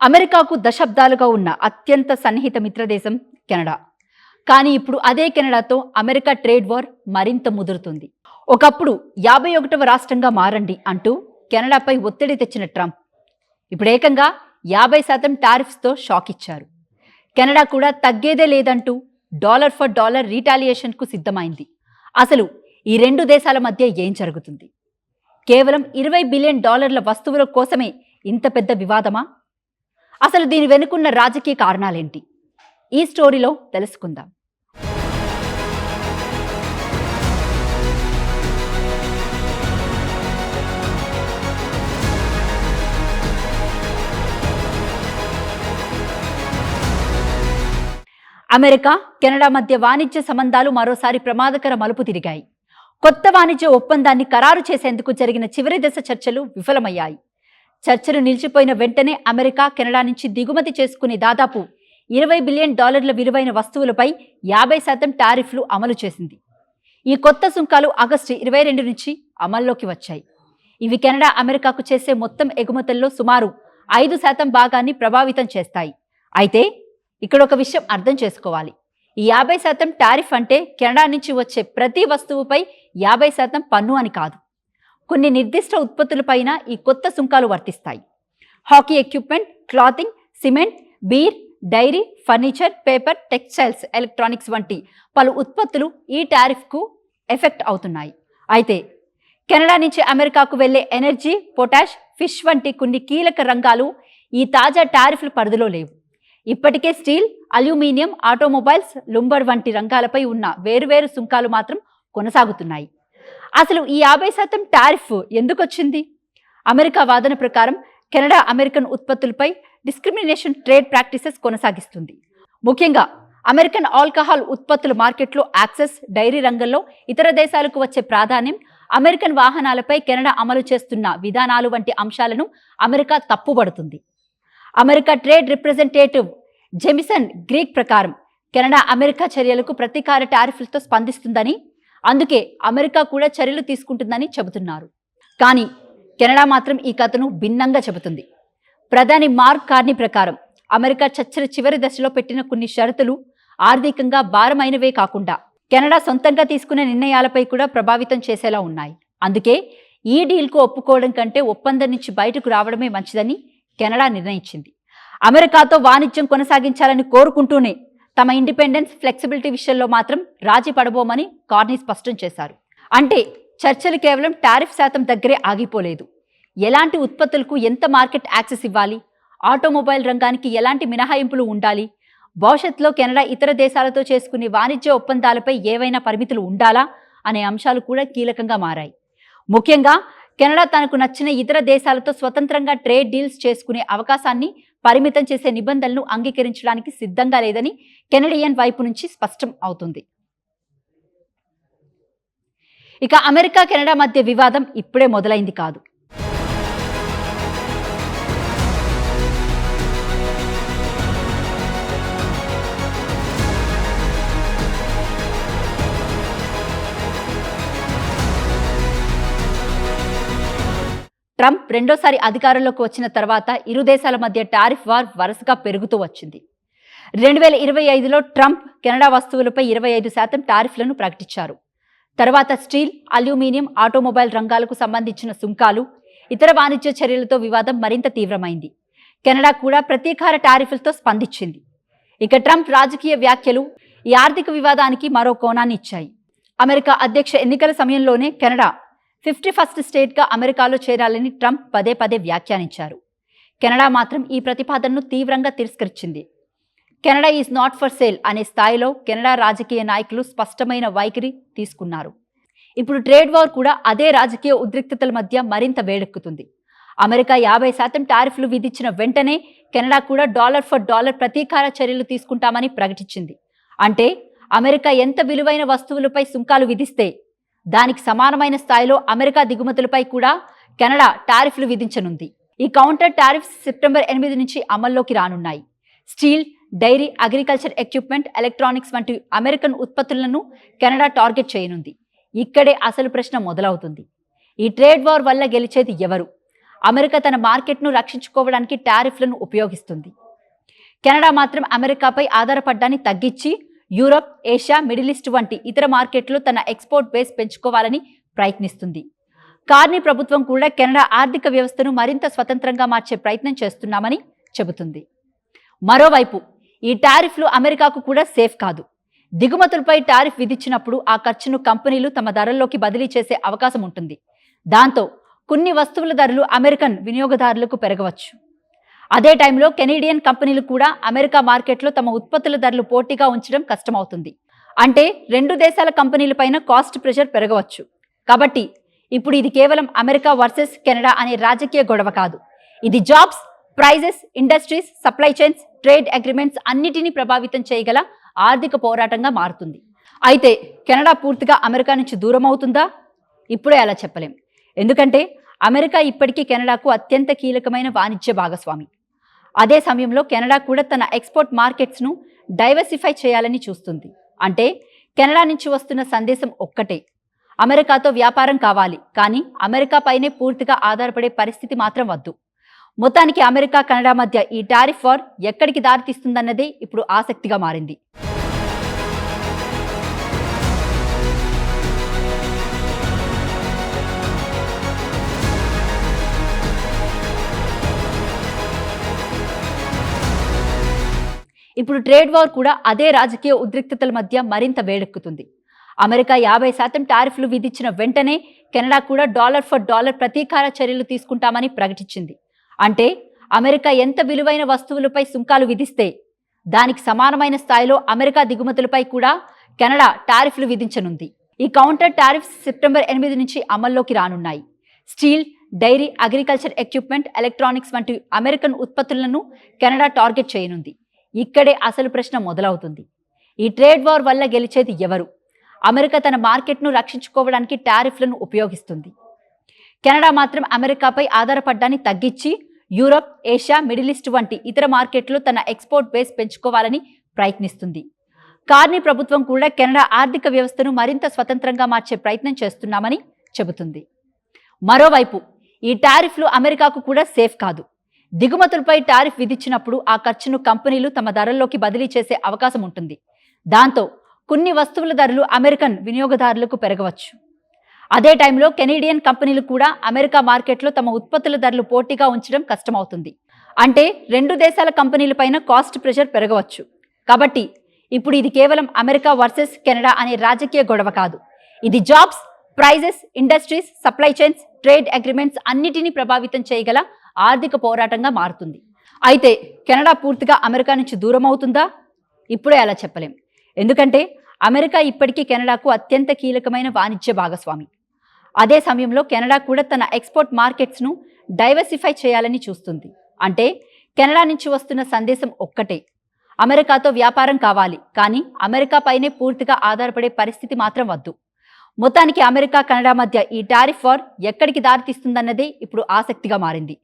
అమెరికాకు దశాబ్దాలుగా ఉన్న అత్యంత సన్నిహిత మిత్రదేశం కెనడా. కానీ ఇప్పుడు అదే కెనడాతో అమెరికా ట్రేడ్ వార్ మరింత ముదురుతుంది. ఒకప్పుడు 51వ రాష్ట్రంగా మారండి అంటూ కెనడాపై ఒత్తిడి తెచ్చిన ట్రంప్ ఇప్పుడు ఏకంగా 50% టారిఫ్స్తో షాక్ ఇచ్చారు. కెనడా కూడా తగ్గేదే లేదంటూ డాలర్ ఫర్ డాలర్ రీటాలియేషన్కు సిద్ధమైంది. అసలు ఈ రెండు దేశాల మధ్య ఏం జరుగుతుంది? కేవలం $20 బిలియన్ వస్తువుల కోసమే ఇంత పెద్ద వివాదమా? అసలు దీని వెనుకున్న రాజకీయ కారణాలేంటి? ఈ స్టోరీలో తెలుసుకుందాం. అమెరికా, కెనడా మధ్య వాణిజ్య సంబంధాలు మరోసారి ప్రమాదకర మలుపు తిరిగాయి. కొత్త వాణిజ్య ఒప్పందాన్ని ఖరారు చేసేందుకు జరిగిన చివరి దశ చర్చలు విఫలమయ్యాయి. చర్చలు నిలిచిపోయిన వెంటనే అమెరికా కెనడా నుంచి దిగుమతి చేసుకునే దాదాపు $20 బిలియన్ విలువైన వస్తువులపై 50% టారిఫ్లు అమలు చేసింది. ఈ కొత్త సుంకాలు ఆగస్టు 22 నుంచి అమల్లోకి వచ్చాయి. ఇవి కెనడా అమెరికాకు చేసే మొత్తం ఎగుమతుల్లో సుమారు 5% భాగాన్ని ప్రభావితం చేస్తాయి. అయితే ఇక్కడ ఒక విషయం అర్థం చేసుకోవాలి. ఈ 50% టారిఫ్ అంటే కెనడా నుంచి వచ్చే ప్రతి వస్తువుపై 50% పన్ను అని కాదు. కొన్ని నిర్దిష్ట ఉత్పత్తులపైన ఈ కొత్త సుంకాలు వర్తిస్తాయి. Hockey equipment, clothing, cement, beer, dairy, furniture, paper, textiles, electronics వంటి పలు ఉత్పత్తులు ఈ టారిఫ్కు ఎఫెక్ట్ అవుతున్నాయి. అయితే కెనడా నుంచి అమెరికాకు వెళ్లే ఎనర్జీ, పొటాష్, ఫిష్ వంటి కొన్ని కీలక రంగాలు ఈ తాజా టారిఫ్ల పరిధిలో లేవు. ఇప్పటికే స్టీల్, అల్యూమినియం, ఆటోమొబైల్స్, లుంబర్ వంటి రంగాలపై ఉన్న వేరువేరు సుంకాలు మాత్రం కొనసాగుతున్నాయి. అసలు ఈ 50% టారిఫ్ ఎందుకు వచ్చింది? అమెరికా వాదన ప్రకారం కెనడా అమెరికన్ ఉత్పత్తులపై డిస్క్రిమినేషన్ ట్రేడ్ ప్రాక్టీసెస్ కొనసాగిస్తుంది. ముఖ్యంగా అమెరికన్ ఆల్కహాల్ ఉత్పత్తుల మార్కెట్లో యాక్సెస్, డైరీ రంగంలో ఇతర దేశాలకు వచ్చే ప్రాధాన్యం, అమెరికన్ వాహనాలపై కెనడా అమలు చేస్తున్న విధానాలు వంటి అంశాలను అమెరికా తప్పుబడుతుంది. America trade representative Jamieson Greer ప్రకారం కెనడా అమెరికా చర్యలకు ప్రతీకార టారిఫ్లతో స్పందిస్తుందని, అందుకే అమెరికా కూడా చర్యలు తీసుకుంటుందని చెబుతున్నారు. కానీ కెనడా మాత్రం ఈ కథను భిన్నంగా చెబుతుంది. ప్రధాని మార్క్ కార్నీ ప్రకారం అమెరికా చర్చల చివరి దశలో పెట్టిన కొన్ని షరతులు ఆర్థికంగా భారమైనవే కాకుండా కెనడా సొంతంగా తీసుకునే నిర్ణయాలపై కూడా ప్రభావితం చేసేలా ఉన్నాయి. అందుకే ఈ డీల్కు ఒప్పుకోవడం కంటే ఒప్పందం నుంచి బయటకు రావడమే మంచిదని కెనడా నిర్ణయించింది. అమెరికాతో వాణిజ్యం కొనసాగించాలని కోరుకుంటూనే తమ ఇండిపెండెన్స్, ఫ్లెక్సిబిలిటీ విషయంలో మాత్రం రాజీ పడబోమని కార్నీ స్పష్టం చేశారు. అంటే చర్చలు కేవలం టారిఫ్ శాతం దగ్గరే ఆగిపోలేదు. ఎలాంటి ఉత్పత్తులకు ఎంత మార్కెట్ యాక్సెస్ ఇవ్వాలి, ఆటోమొబైల్ రంగానికి ఎలాంటి మినహాయింపులు ఉండాలి, భవిష్యత్తులో కెనడా ఇతర దేశాలతో చేసుకునే వాణిజ్య ఒప్పందాలపై ఏవైనా పరిమితులు ఉండాలా అనే అంశాలు కూడా కీలకంగా మారాయి. ముఖ్యంగా కెనడా తనకు నచ్చిన ఇతర దేశాలతో స్వతంత్రంగా ట్రేడ్ డీల్స్ చేసుకునే అవకాశాన్ని పరిమితం చేసే నిబంధనలను అంగీకరించడానికి సిద్ధంగా లేదని కెనడియన్ వైపు నుంచి స్పష్టం అవుతుంది. ఇక అమెరికా, కెనడా మధ్య వివాదం ఇప్పుడే మొదలైంది కాదు. ట్రంప్ రెండోసారి అధికారంలోకి వచ్చిన తర్వాత ఇరు దేశాల మధ్య టారిఫ్ వార్ వరుసగా పెరుగుతూ వచ్చింది. 2025లో ట్రంప్ కెనడా వస్తువులపై 25% టారిఫ్లను ప్రకటించారు. తర్వాత స్టీల్, అల్యూమినియం, ఆటోమొబైల్ రంగాలకు సంబంధించిన సుంకాలు, ఇతర వాణిజ్య చర్యలతో వివాదం మరింత తీవ్రమైంది. కెనడా కూడా ప్రతీకార టారిఫ్లతో స్పందించింది. ఇక ట్రంప్ రాజకీయ వ్యాఖ్యలు ఈ ఆర్థిక వివాదానికి మరో కోణాన్ని ఇచ్చాయి. అమెరికా అధ్యక్ష ఎన్నికల సమయంలోనే కెనడా 51st స్టేట్గా అమెరికాలో చేరాలని ట్రంప్ పదే పదే వ్యాఖ్యానించారు. కెనడా మాత్రం ఈ ప్రతిపాదనను తీవ్రంగా తిరస్కరించింది. Canada is not for sale అనే స్థాయిలో కెనడా రాజకీయ నాయకులు స్పష్టమైన వైఖరి తీసుకున్నారు. ఇప్పుడు ట్రేడ్ వార్ కూడా అదే రాజకీయ ఉద్రిక్తతల మధ్య మరింత వేడెక్కుతుంది. అమెరికా 50% టారిఫ్లు విధించిన వెంటనే కెనడా కూడా డాలర్ ఫర్ డాలర్ ప్రతీకార చర్యలు తీసుకుంటామని ప్రకటించింది. అంటే అమెరికా ఎంత విలువైన వస్తువులపై సుంకాలు విధిస్తే దానికి సమానమైన స్థాయిలో అమెరికా దిగుమతులపై కూడా కెనడా టారిఫ్లు విధించనుంది. ఈ కౌంటర్ టారిఫ్స్ సెప్టెంబర్ 8 నుంచి అమల్లోకి రానున్నాయి. Steel, dairy, agriculture equipment, electronics వంటి అమెరికన్ ఉత్పత్తులను కెనడా టార్గెట్ చేయనుంది. ఇక్కడే అసలు ప్రశ్న మొదలవుతుంది. ఈ ట్రేడ్ వార్ వల్ల గెలిచేది ఎవరు? అమెరికా తన మార్కెట్ను రక్షించుకోవడానికి టారిఫ్లను ఉపయోగిస్తుంది. కెనడా మాత్రం అమెరికాపై ఆధారపడ్డాన్ని తగ్గించి యూరప్, ఏషియా, మిడిల్ ఈస్ట్ వంటి ఇతర మార్కెట్లు తన ఎక్స్పోర్ట్ బేస్ పెంచుకోవాలని ప్రయత్నిస్తుంది. కార్నీ ప్రభుత్వం కూడా కెనడా ఆర్థిక వ్యవస్థను మరింత స్వతంత్రంగా మార్చే ప్రయత్నం చేస్తున్నామని చెబుతుంది. మరోవైపు ఈ టారిఫ్లు అమెరికాకు కూడా సేఫ్ కాదు. దిగుమతులపై టారిఫ్ విధించినప్పుడు ఆ ఖర్చును కంపెనీలు తమ ధరల్లోకి బదిలీ చేసే అవకాశం ఉంటుంది. దాంతో కొన్ని వస్తువుల ధరలు అమెరికన్ వినియోగదారులకు పెరగవచ్చు. అదే టైంలో కెనేడియన్ కంపెనీలు కూడా అమెరికా మార్కెట్లో తమ ఉత్పత్తుల ధరలు పోటీగా ఉంచడం కష్టమవుతుంది. అంటే రెండు దేశాల కంపెనీలపైన కాస్ట్ ప్రెషర్ పెరగవచ్చు. కాబట్టి ఇప్పుడు ఇది కేవలం అమెరికా వర్సెస్ కెనడా అనే రాజకీయ గొడవ కాదు. ఇది jobs, prices, industries, supply chains, trade agreements అన్నిటినీ ప్రభావితం చేయగల ఆర్థిక పోరాటంగా మారుతుంది. అయితే కెనడా పూర్తిగా అమెరికా నుంచి దూరం అవుతుందా? ఇప్పుడే అలా చెప్పలేం. ఎందుకంటే అమెరికా ఇప్పటికీ కెనడాకు అత్యంత కీలకమైన వాణిజ్య భాగస్వామి. అదే సమయంలో కెనడా కూడా తన ఎక్స్పోర్ట్ మార్కెట్స్ను డైవర్సిఫై చేయాలని చూస్తుంది. అంటే కెనడా నుంచి వస్తున్న సందేశం ఒక్కటే, అమెరికాతో వ్యాపారం కావాలి, కానీ అమెరికా పైనే పూర్తిగా ఆధారపడే పరిస్థితి మాత్రం వద్దు. మొత్తానికి అమెరికా, కెనడా మధ్య ఈ టారిఫ్ వార్ ఎక్కడికి దారితీస్తుందన్నదే ఇప్పుడు ఆసక్తిగా మారింది. ఇప్పుడు ట్రేడ్ వార్ కూడా అదే రాజకీయ ఉద్రిక్తతల మధ్య మరింత వేడెక్కుతుంది. అమెరికా 50% టారిఫ్లు విధించిన వెంటనే కెనడా కూడా డాలర్ ఫర్ డాలర్ ప్రతీకార చర్యలు తీసుకుంటామని ప్రకటించింది. అంటే అమెరికా ఎంత విలువైన వస్తువులపై సుంకాలు విధిస్తే దానికి సమానమైన స్థాయిలో అమెరికా దిగుమతులపై కూడా కెనడా టారిఫ్లు విధించనుంది. ఈ కౌంటర్ టారిఫ్స్ సెప్టెంబర్ 8 నుంచి అమల్లోకి రానున్నాయి. Steel, dairy, agriculture equipment, electronics వంటి అమెరికన్ ఉత్పత్తులను కెనడా టార్గెట్ చేయనుంది. ఇక్కడే అసలు ప్రశ్న మొదలవుతుంది. ఈ ట్రేడ్ వార్ వల్ల గెలిచేది ఎవరు? అమెరికా తన మార్కెట్ను రక్షించుకోవడానికి టారిఫ్లను ఉపయోగిస్తుంది. కెనడా మాత్రం అమెరికాపై ఆధారపడ్డాన్ని తగ్గించి యూరప్, ఏషియా, మిడిల్ ఈస్ట్ వంటి ఇతర మార్కెట్లు తన ఎక్స్పోర్ట్ బేస్ పెంచుకోవాలని ప్రయత్నిస్తుంది. కార్నీ ప్రభుత్వం కూడా కెనడా ఆర్థిక వ్యవస్థను మరింత స్వతంత్రంగా మార్చే ప్రయత్నం చేస్తున్నామని చెబుతుంది. మరోవైపు ఈ టారిఫ్లు అమెరికాకు కూడా సేఫ్ కాదు. దిగుమతులపై టారిఫ్ విధించినప్పుడు ఆ ఖర్చును కంపెనీలు తమ ధరల్లోకి బదిలీ చేసే అవకాశం ఉంటుంది. దాంతో కొన్ని వస్తువుల ధరలు అమెరికన్ వినియోగదారులకు పెరగవచ్చు. అదే టైంలో కెనేడియన్ కంపెనీలు కూడా అమెరికా మార్కెట్లో తమ ఉత్పత్తుల ధరలు పోటీగా ఉంచడం కష్టమవుతుంది. అంటే రెండు దేశాల కంపెనీలపైన కాస్ట్ ప్రెషర్ పెరగవచ్చు. కాబట్టి ఇప్పుడు ఇది కేవలం అమెరికా వర్సెస్ కెనడా అనే రాజకీయ గొడవ కాదు. ఇది jobs, prices, industries, supply chains, trade agreements అన్నిటినీ ప్రభావితం చేయగల ఆర్థిక పోరాటంగా మారుతుంది. అయితే కెనడా పూర్తిగా అమెరికా నుంచి దూరం అవుతుందా? ఇప్పుడే అలా చెప్పలేం. ఎందుకంటే అమెరికా ఇప్పటికీ కెనడాకు అత్యంత కీలకమైన వాణిజ్య భాగస్వామి. అదే సమయంలో కెనడా కూడా తన ఎక్స్పోర్ట్ మార్కెట్స్ను డైవర్సిఫై చేయాలని చూస్తుంది. అంటే కెనడా నుంచి వస్తున్న సందేశం ఒక్కటే, అమెరికాతో వ్యాపారం కావాలి, కానీ అమెరికా పైనే పూర్తిగా ఆధారపడే పరిస్థితి మాత్రం వద్దు. మొత్తానికి అమెరికా, కెనడా మధ్య ఈ టారిఫ్ వార్ ఎక్కడికి దారితీస్తుందన్నదే ఇప్పుడు ఆసక్తిగా మారింది.